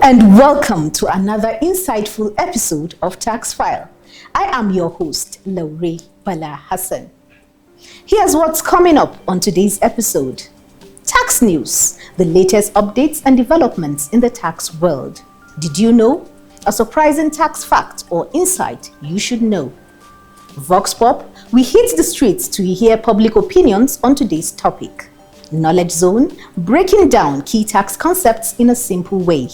And welcome to another insightful episode of Tax File. I am your host, Laure Bala Hassan. Here's what's coming up on today's episode. Tax news, the latest updates and developments in the tax world. Did you know? A surprising tax fact or insight you should know. Vox Pop, we hit the streets to hear public opinions on today's topic. Knowledge Zone, breaking down key tax concepts in a simple way.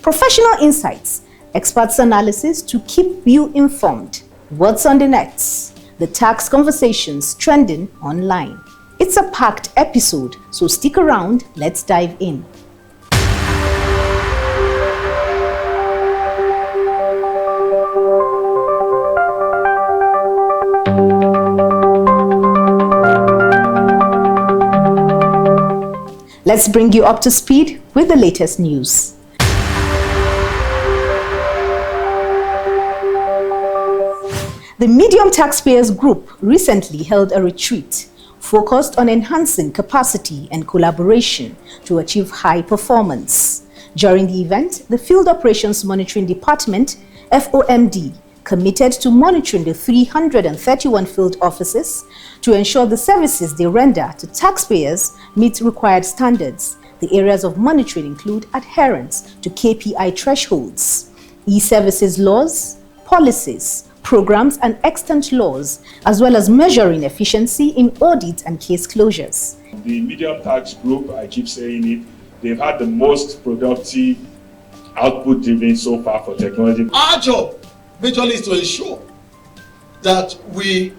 Professional insights, experts' analysis to keep you informed. What's on the nets? The tax conversations trending online. It's a packed episode, so stick around, let's dive in. Let's bring you up to speed with the latest news. The Medium Taxpayers Group recently held a retreat focused on enhancing capacity and collaboration to achieve high performance. During the event, the Field Operations Monitoring Department, FOMD, committed to monitoring the 331 field offices to ensure the services they render to taxpayers meet required standards. The areas of monitoring include adherence to KPI thresholds, e-services laws, policies, programs and extant laws, as well as measuring efficiency in audit and case closures. The Medium Tax Group, I keep saying it, they've had the most productive output driven so far for technology. Our job majorly is to ensure that we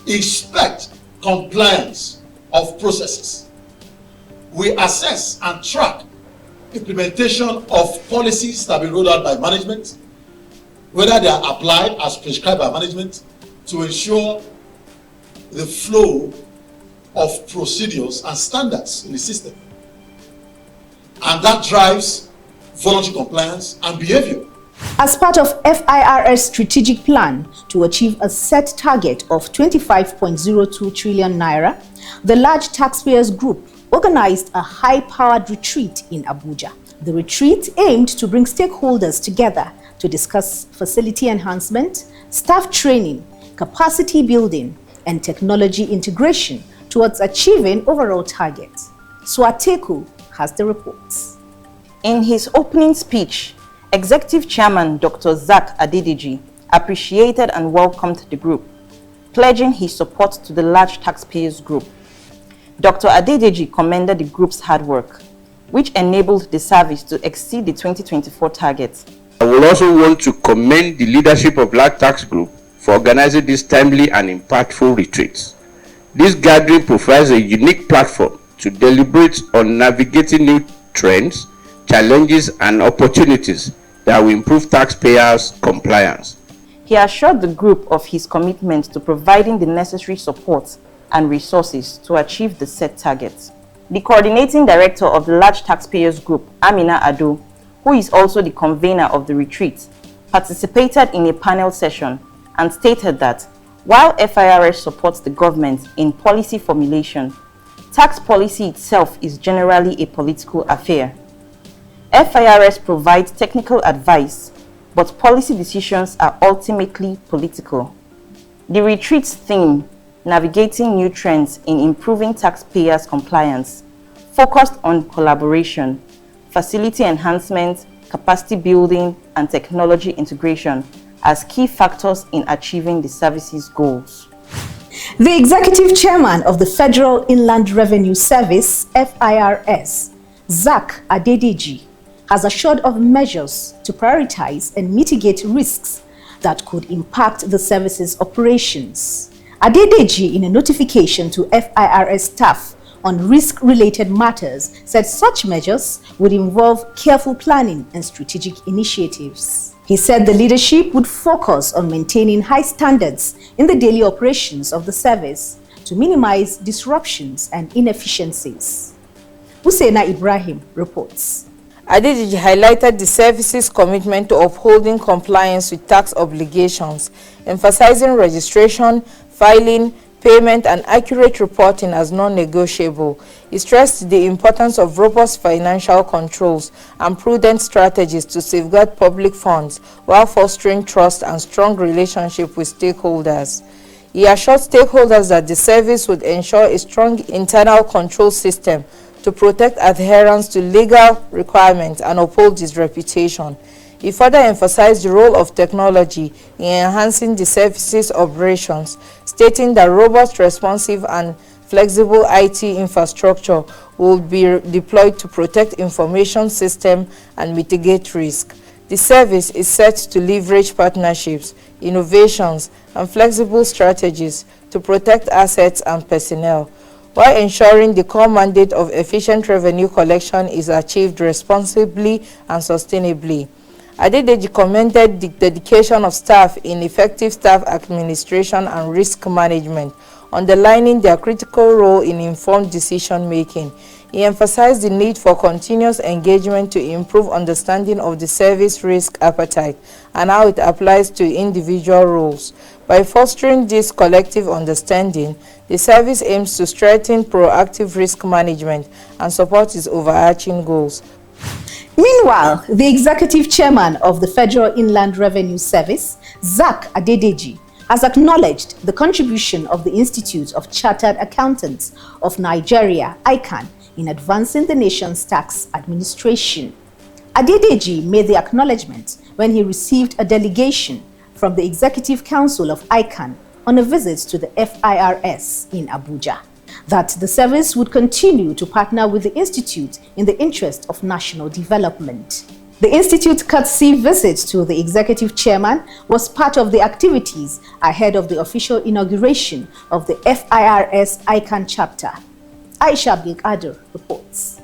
inspect compliance of processes. We assess and track implementation of policies that have been rolled out by management, whether they are applied as prescribed by management, to ensure the flow of procedures and standards in the system. And that drives voluntary compliance and behavior. As part of FIR's strategic plan to achieve a set target of 25.02 trillion naira, the Large Taxpayers Group organized a high-powered retreat in Abuja. The retreat aimed to bring stakeholders together to discuss facility enhancement, staff training, capacity building, and technology integration towards achieving overall targets. Swateku has the reports. In his opening speech, Executive Chairman Dr. Nta Akure appreciated and welcomed the group, pledging his support to the Large Taxpayers Group. Dr. Akure commended the group's hard work, which enabled the service to exceed the 2024 targets. I would also want to commend the leadership of Large Tax Group for organizing these timely and impactful retreats. This gathering provides a unique platform to deliberate on navigating new trends, challenges, and opportunities that will improve taxpayers' compliance. He assured the group of his commitment to providing the necessary support and resources to achieve the set targets. The coordinating director of the Large Taxpayers Group, Amina Ado, who is also the convener of the retreat, participated in a panel session and stated that while FIRS supports the government in policy formulation, tax policy itself is generally a political affair. FIRS provides technical advice, but policy decisions are ultimately political. The retreat's theme, Navigating New Trends in Improving Taxpayers' Compliance, focused on collaboration, facility enhancement, capacity building, and technology integration as key factors in achieving the service's goals. The executive chairman of the Federal Inland Revenue Service, FIRS, Nta Akure, has assured of measures to prioritize and mitigate risks that could impact the service's operations. Akure, in a notification to FIRS staff on risk-related matters, said such measures would involve careful planning and strategic initiatives. He said the leadership would focus on maintaining high standards in the daily operations of the service to minimize disruptions and inefficiencies. Usaina Ibrahim reports. Akure highlighted the service's commitment to upholding compliance with tax obligations, emphasizing registration, filing, payment, and accurate reporting as non-negotiable. He stressed the importance of robust financial controls and prudent strategies to safeguard public funds while fostering trust and strong relationship with stakeholders. He assured stakeholders that the service would ensure a strong internal control system to protect adherence to legal requirements and uphold its reputation. He further emphasized the role of technology in enhancing the service's operations, stating that robust, responsive, and flexible IT infrastructure will be deployed to protect information system and mitigate risk. The service is set to leverage partnerships, innovations, and flexible strategies to protect assets and personnel, while ensuring the core mandate of efficient revenue collection is achieved responsibly and sustainably. Adedeji commended the dedication of staff in effective staff administration and risk management, underlining their critical role in informed decision-making. He emphasized the need for continuous engagement to improve understanding of the service risk appetite and how it applies to individual roles. By fostering this collective understanding, the service aims to strengthen proactive risk management and support its overarching goals. Meanwhile, the executive chairman of the Federal Inland Revenue Service, Zak Adedeji, has acknowledged the contribution of the Institute of Chartered Accountants of Nigeria, ICAN, in advancing the nation's tax administration. Adedeji made the acknowledgement when he received a delegation from the Executive Council of ICAN on a visit to the FIRS in Abuja, that the service would continue to partner with the Institute in the interest of national development. The Institute courtesy visit to the Executive Chairman was part of the activities ahead of the official inauguration of the FIRS ICAN chapter. Aisha Abdulkadir reports.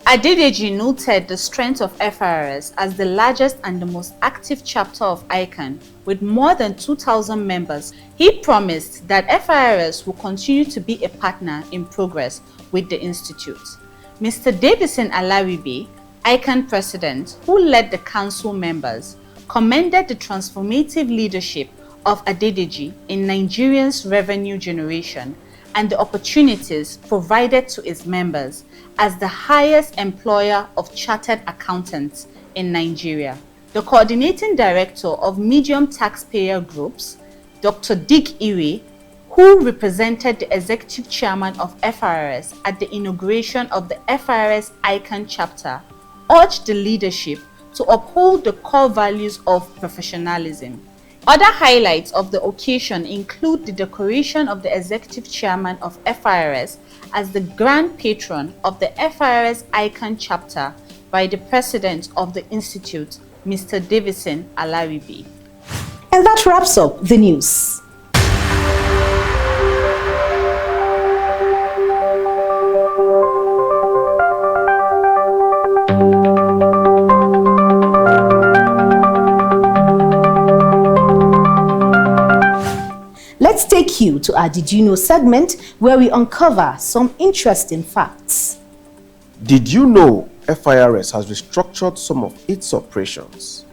Adedeji noted the strength of FIRS as the largest and the most active chapter of ICAN with more than 2,000 members. He promised that FIRS will continue to be a partner in progress with the Institute. Mr. Davison Alawibe, ICAN president, who led the council members, commended the transformative leadership of Adedeji in Nigerians' revenue generation and the opportunities provided to its members as the highest employer of chartered accountants in Nigeria. The coordinating director of medium taxpayer groups, Dr. Dick Iwe, who represented the executive chairman of FIRS at the inauguration of the FIRS ICAN chapter, urged the leadership to uphold the core values of professionalism. Other highlights of the occasion include the decoration of the executive chairman of FIRS as the grand patron of the FIRS ICAN chapter by the president of the institute, Mr. Davison Alawibe. And that wraps up the news. Let's take you to our Did You Know segment where we uncover some interesting facts. Did you know FIRS has restructured some of its operations?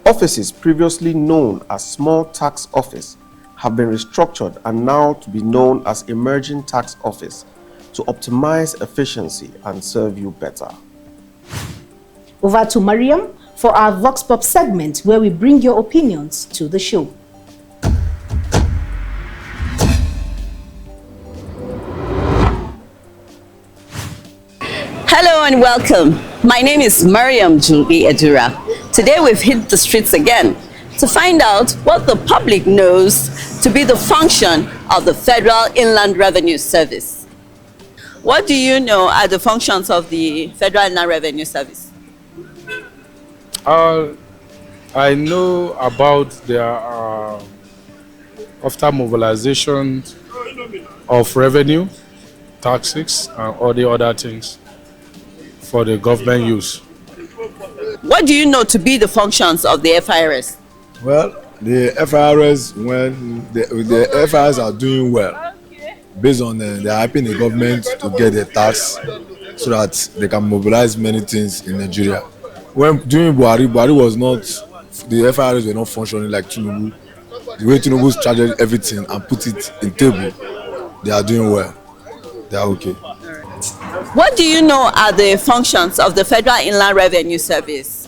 Offices previously known as Small Tax Office have been restructured and now to be known as Emerging Tax Office to optimize efficiency and serve you better. Over to Mariam for our Vox Pop segment where we bring your opinions to the show. Hello and welcome. My name is Mariam Julbi Edura. Today we've hit the streets again to find out what the public knows to be the function of the Federal Inland Revenue Service. What do you know are the functions of the Federal Inland Revenue Service? I know about their after mobilization of revenue, taxes, and all the other things for the government use. What do you know to be the functions of the FIRS? Well, the FIRS, when the FIRS are doing well, based on they're helping the government to get the tax so that they can mobilize many things in Nigeria. When during Buhari was not, the FIRS were not functioning like Tinubu. The way Tinubu charged everything and put it in table, they are doing well. They are okay. What do you know are the functions of the Federal Inland Revenue Service?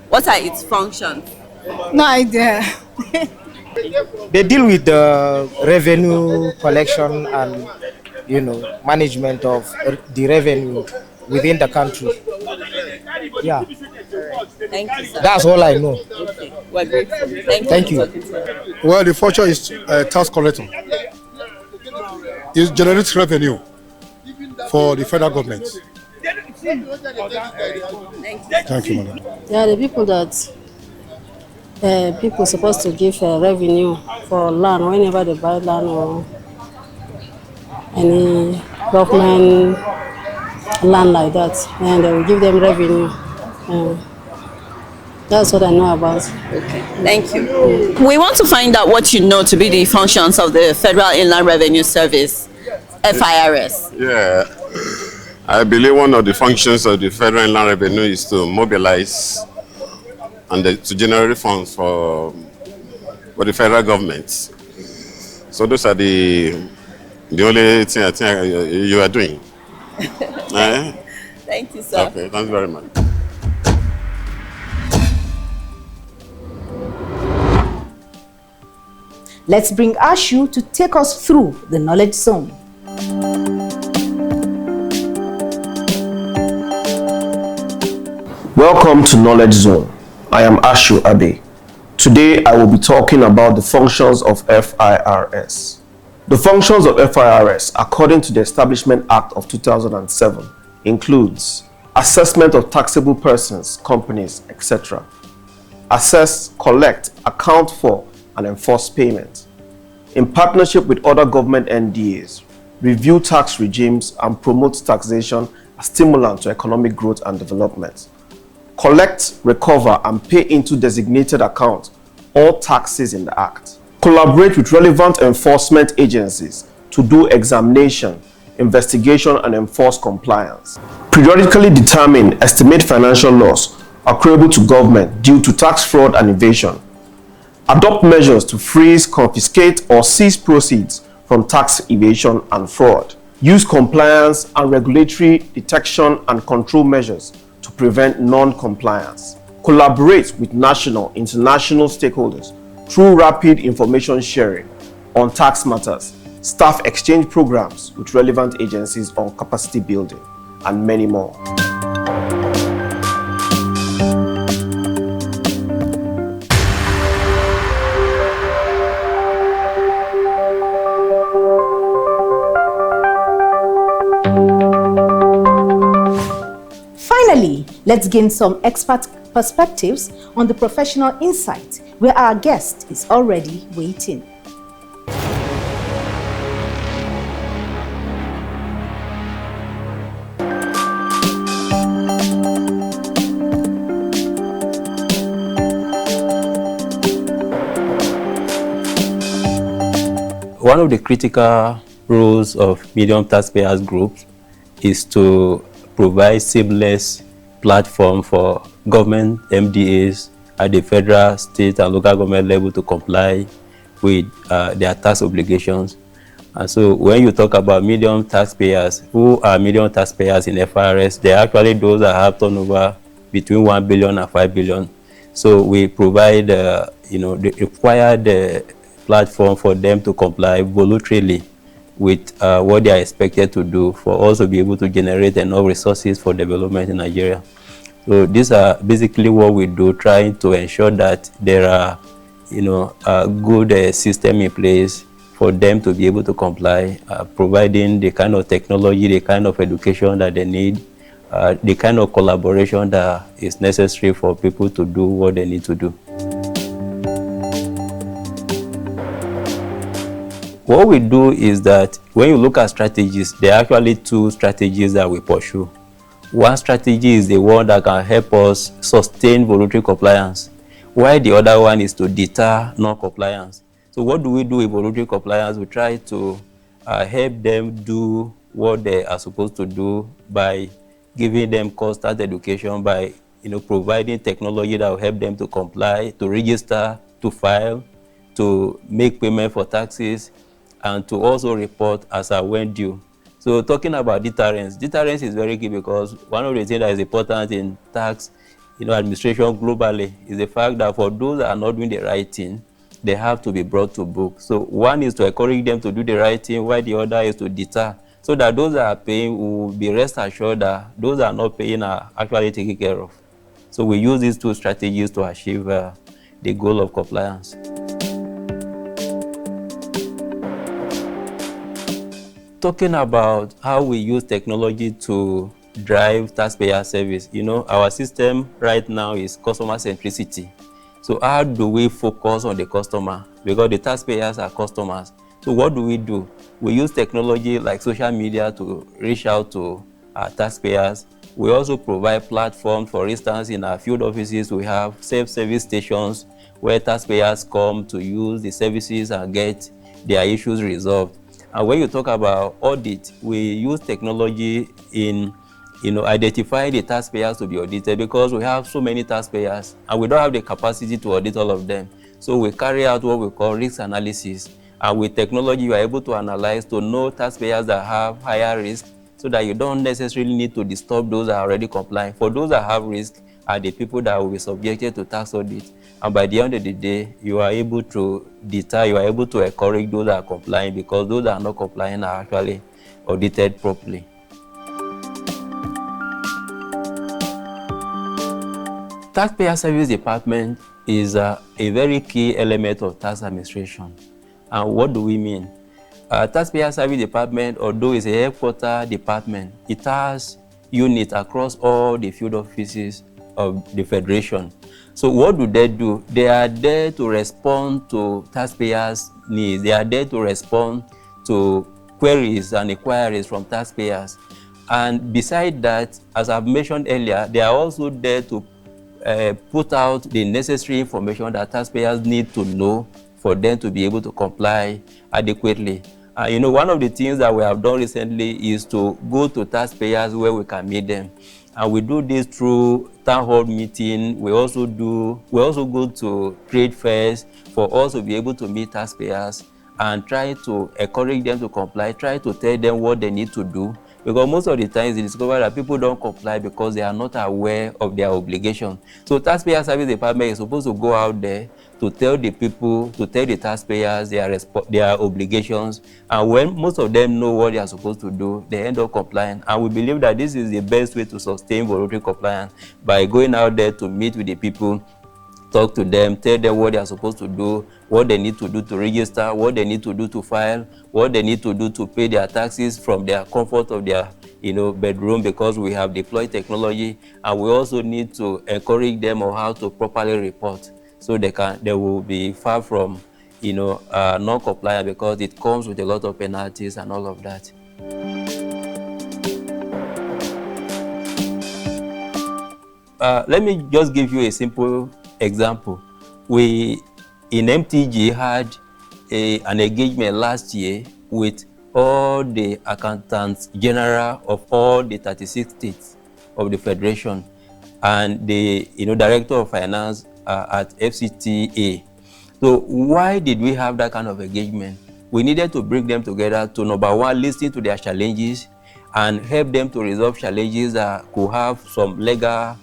What are its functions? No idea. They deal with the revenue collection and, management of the revenue within the country. Yeah. Thank you, sir. That's all I know. Okay. We're grateful. Thank you. Well, the function is tax collector. It generates revenue for the federal government. Thank you, madam. They are the people that people supposed to give revenue for land whenever they buy land or any government land like that, and they will give them revenue. That's what I know about. Okay, thank you. We want to find out what you know to be the functions of the Federal Inland Revenue Service, FIRS. Yeah, I believe one of the functions of the Federal Inland Revenue is to mobilize and to generate funds for the federal government. So those are the only thing I think you are doing. Thank you, sir. Okay, thanks very much. Let's bring Ashu to take us through the knowledge zone. Welcome to Knowledge Zone. I am Ashu Abe. Today I will be talking about the functions of FIRS. The functions of FIRS, according to the Establishment Act of 2007, includes assessment of taxable persons, companies, etc. Assess, collect, account for, and enforce payment. In partnership with other government NDAs, review tax regimes and promote taxation as stimulant to economic growth and development. Collect, recover, and pay into designated accounts all taxes in the Act. Collaborate with relevant enforcement agencies to do examination, investigation, and enforce compliance. Periodically determine, estimate financial loss accruable to government due to tax fraud and evasion. Adopt measures to freeze, confiscate, or seize proceeds from tax evasion and fraud. Use compliance and regulatory detection and control measures to prevent non-compliance. Collaborate with national, international stakeholders through rapid information sharing on tax matters, staff exchange programs with relevant agencies on capacity building, and many more. Finally, let's gain some expert perspectives on the professional insight where our guest is already waiting. One of the critical roles of medium taxpayers groups is to provide seamless platform for government MDAs at the federal, state, and local government level to comply with their tax obligations. And so when you talk about medium taxpayers, who are medium taxpayers in FIRS, they're actually those that have turnover between 1 billion and 5 billion. So we provide, the required platform for them to comply voluntarily with what they are expected to do for us to be able to generate enough resources for development in Nigeria. So these are basically what we do, trying to ensure that there are, a good system in place for them to be able to comply, providing the kind of technology, the kind of education that they need, the kind of collaboration that is necessary for people to do what they need to do. What we do is that when you look at strategies, there are actually two strategies that we pursue. One strategy is the one that can help us sustain voluntary compliance, while the other one is to deter non-compliance. So what do we do with voluntary compliance? We try to help them do what they are supposed to do by giving them constant education, by providing technology that will help them to comply, to register, to file, to make payment for taxes, and to also report as at when due. So talking about deterrence is very key, because one of the things that is important in tax administration globally is the fact that for those that are not doing the right thing, they have to be brought to book. So one is to encourage them to do the right thing, while the other is to deter, so that those that are paying will be rest assured that those that are not paying are actually taken care of. So we use these two strategies to achieve the goal of compliance. Talking about how we use technology to drive taxpayer service, our system right now is customer centricity. So how do we focus on the customer? Because the taxpayers are customers. So what do? We use technology like social media to reach out to our taxpayers. We also provide platforms. For instance, in our field offices, we have self-service stations where taxpayers come to use the services and get their issues resolved. And when you talk about audit, we use technology in identifying the taxpayers to be audited, because we have so many taxpayers and we don't have the capacity to audit all of them. So we carry out what we call risk analysis. And with technology, you are able to analyze to know taxpayers that have higher risk, so that you don't necessarily need to disturb those that are already complying. For those that have risk are the people that will be subjected to tax audit. And by the end of the day, you are able to deter, you are able to encourage those that are complying, because those that are not complying are actually audited properly. Taxpayer Service Department is a very key element of tax administration. And what do we mean? Taxpayer Service Department, although it's a headquarter department, it has units across all the field offices of the Federation. So what do? They are there to respond to taxpayers' needs. They are there to respond to queries and inquiries from taxpayers. And beside that, as I've mentioned earlier, they are also there to put out the necessary information that taxpayers need to know for them to be able to comply adequately. One of the things that we have done recently is to go to taxpayers where we can meet them. And we do this through town hall meeting. We also go to trade fairs for us to be able to meet taxpayers and try to encourage them to comply, try to tell them what they need to do. Because most of the times you discover that people don't comply because they are not aware of their obligation. So Taxpayer Service Department is supposed to go out there to tell the people, to tell the taxpayers their obligations. And when most of them know what they are supposed to do, they end up complying. And we believe that this is the best way to sustain voluntary compliance, by going out there to meet with the people, talk to them, tell them what they are supposed to do, what they need to do to register, what they need to do to file, what they need to do to pay their taxes from their comfort of their bedroom, because we have deployed technology. And we also need to encourage them on how to properly report, so they will be far from non-compliant, because it comes with a lot of penalties and all of that. Let me just give you a simple example. We in MTG had an engagement last year with all the accountants general of all the 36 states of the Federation and the director of finance at FCTA. So why did we have that kind of engagement? We needed to bring them together to, number one, listen to their challenges and help them to resolve challenges that could have some legal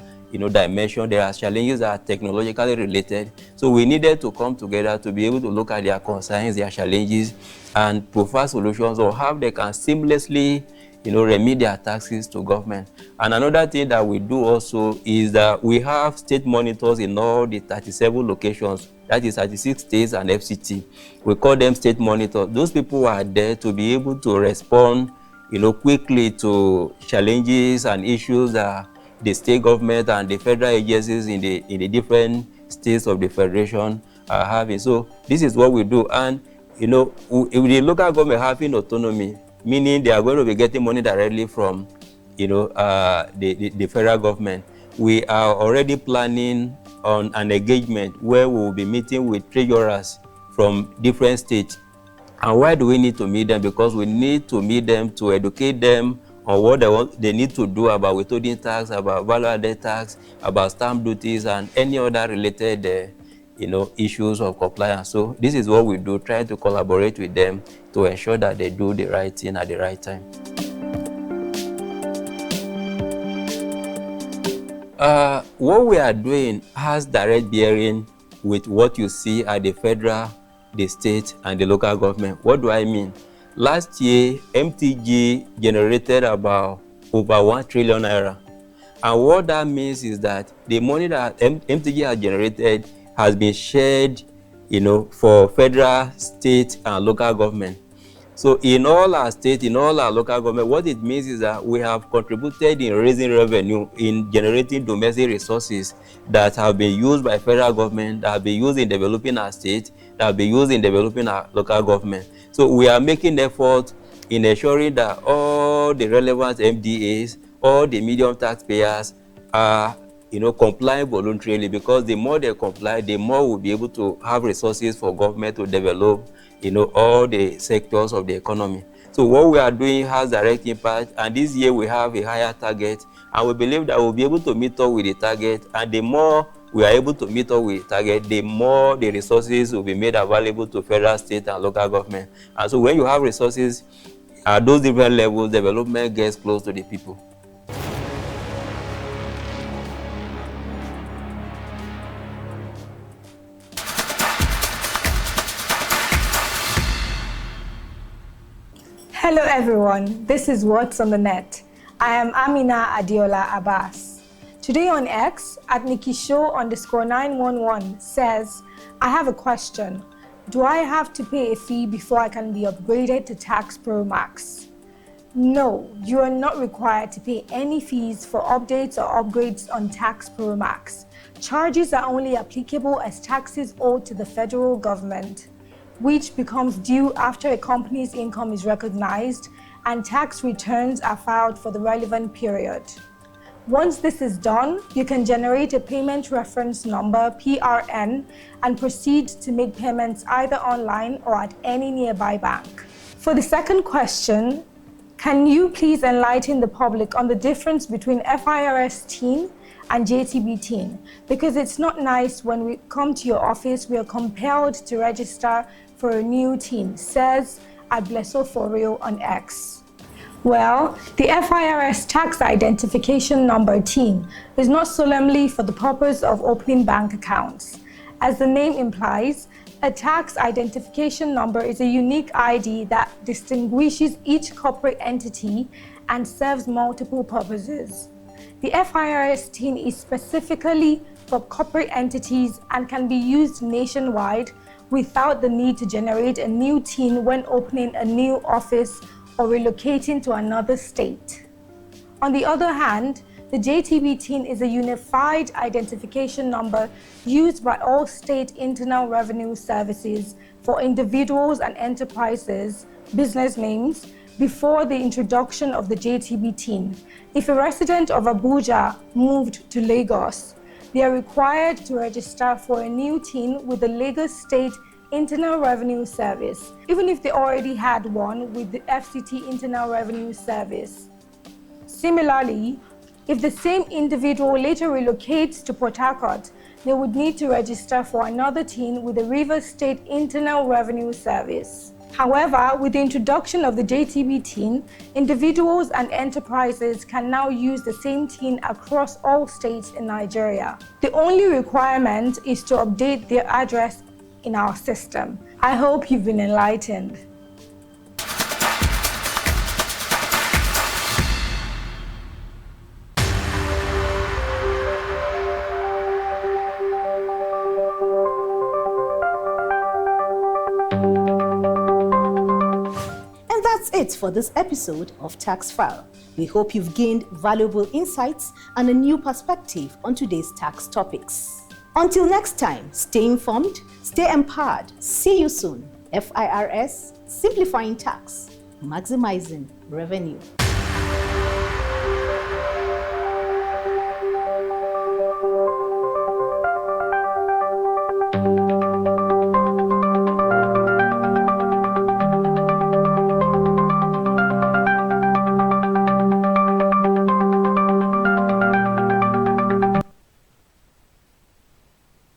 dimension. There are challenges that are technologically related. So we needed to come together to be able to look at their concerns, their challenges, and provide solutions on how they can seamlessly remit their taxes to government. And another thing that we do also is that we have state monitors in all the 37 locations, that is 36 states and FCT. We call them state monitors. Those people are there to be able to respond quickly to challenges and issues that the state government and the federal agencies in the different states of the Federation are having. So this is what we do. And if the local government having autonomy, meaning they are going to be getting money directly from the federal government, we are already planning on an engagement where we will be meeting with treasurers from different states. And why do we need to meet them? Because we need to meet them to educate them on what they need to do about withholding tax, about value-added tax, about stamp duties, and any other related issues of compliance. So this is what we do, try to collaborate with them to ensure that they do the right thing at the right time. What we are doing has direct bearing with what you see at the federal, the state, and the local government. What do I mean? Last year, MTG generated about over 1 trillion naira. And what that means is that the money that MTG has generated has been shared, for federal, state, and local government. So in all our state, in all our local government, what it means is that we have contributed in raising revenue, in generating domestic resources that have been used by federal government, that have been used in developing our state, that have been used in developing our local government. So we are making effort in ensuring that all the relevant MDAs, all the medium taxpayers are complying voluntarily, because the more they comply, the more we'll be able to have resources for government to develop all the sectors of the economy. So what we are doing has direct impact, and this year we have a higher target, and we believe that we'll be able to meet up with the target, and the more we are able to meet up with the target, the more the resources will be made available to federal, state, and local government. And so when you have resources at those different levels, development gets close to the people. Hello everyone, this is What's on the Net. I am Amina Adiola Abbas. Today on X, at Nikishow_911 says, I have a question. Do I have to pay a fee before I can be upgraded to Tax Pro Max? No, you are not required to pay any fees for updates or upgrades on Tax Pro Max. Charges are only applicable as taxes owed to the federal government, which becomes due after a company's income is recognized and tax returns are filed for the relevant period. Once this is done, you can generate a payment reference number, PRN, and proceed to make payments either online or at any nearby bank. For the second question, can you please enlighten the public on the difference between FIRS Teen and JTB Teen? Because it's not nice when we come to your office, we are compelled to register for a new teen, says Adblesoforio on X. Well, the FIRS tax identification number teen is not solemnly for the purpose of opening bank accounts. As the name implies, a tax identification number is a unique ID that distinguishes each corporate entity and serves multiple purposes. The FIRS teen is specifically for corporate entities and can be used nationwide without the need to generate a new teen when opening a new office or relocating to another state. On the other hand, the JTB Teen is a unified identification number used by all state internal revenue services for individuals and enterprises, business names, before the introduction of the JTB Teen. If a resident of Abuja moved to Lagos, they are required to register for a new teen with the Lagos State Internal Revenue Service, even if they already had one with the FCT Internal Revenue Service. Similarly, if the same individual later relocates to Port Harcourt, they would need to register for another teen with the Rivers State Internal Revenue Service. However, with the introduction of the JTB Teen, individuals and enterprises can now use the same teen across all states in Nigeria. The only requirement is to update their address in our system. I hope you've been enlightened. That's it for this episode of Tax File. We hope you've gained valuable insights and a new perspective on today's tax topics. Until next time, stay informed, stay empowered. See you soon. FIRS, simplifying tax, maximizing revenue.